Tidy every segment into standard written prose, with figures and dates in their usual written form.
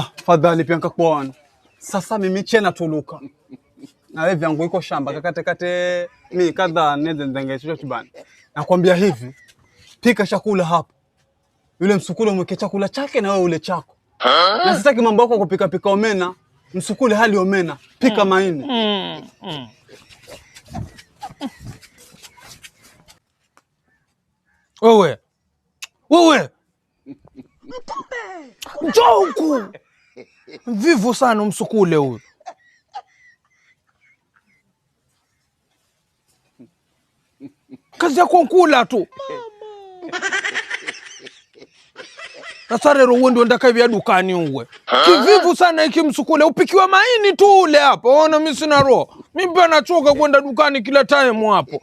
Fadhali pia nkakuona. Sasa mimi chena tuluka. Na wewe vyangu iko shamba kate mimi kadha nende ndengesho chibani. Nakwambia hivi, pika chakula hapo. Yule msukule mweke chakula chake na wewe ule chako. Na sitaki mambo yako kupika omena. Msukule hali omena, pika maini. Wewe. Njoo huku. Vivu sana msukule huyu. Kazi yako kula tu. Sasa leo wewe ndio ndaka vya dukani uwe. Kivivu sana hiki msukule, upikiwa maini tu ule hapo. Ona mimi sina roho. Mimi pia nachoka kwenda dukani kila time hapo.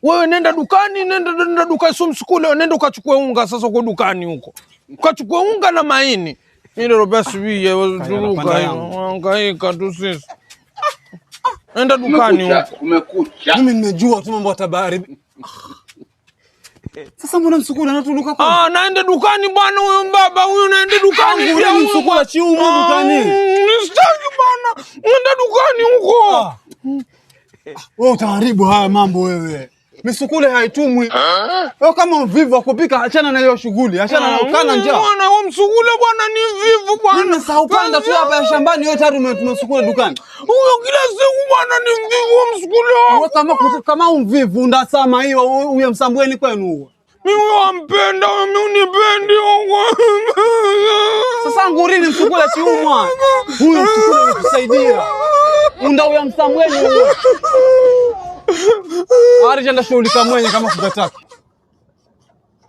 Wewe nenda dukani, nenda dukani sio msukule, nenda ukachukue unga sasa kwa dukani huko. Ukachukue unga na maini. Ile basi wewe wazuruka hangaika tu sisi. Nenda dukani huko. Umekucha. Mimi nimejua tu mambo ya tabari. Sasa mbona msukule anatuluka kwa? Naenda dukani bwana, huyo baba huyo naenda dukani. Huyo msukule chiumu dukani. Sitaki bwana. Nenda dukani huko. Wewe utaharibu haya mambo wewe. Misukule haitumwi. Wewe kama mvivu wa kupika achana na hiyo shughuli. Achana na ukana njaa. Bwana wewe msukule bwana ni mvivu bwana. Mimi saupanda tu hapa ya shambani wewe tayari umesukule dukani. Huyo kila siku bwana ni mvivu msukule. Wewe kama mvivu ndasama hiyo huyo msambweni kwenu huo. Mimi wampenda, mimi unipendi huko. Sasa ngurini msukule chiumwa. Huyo msukule anakusaidia. Unda huyo msambweni huo. Arija ndashughulika mwenye kama kugataka.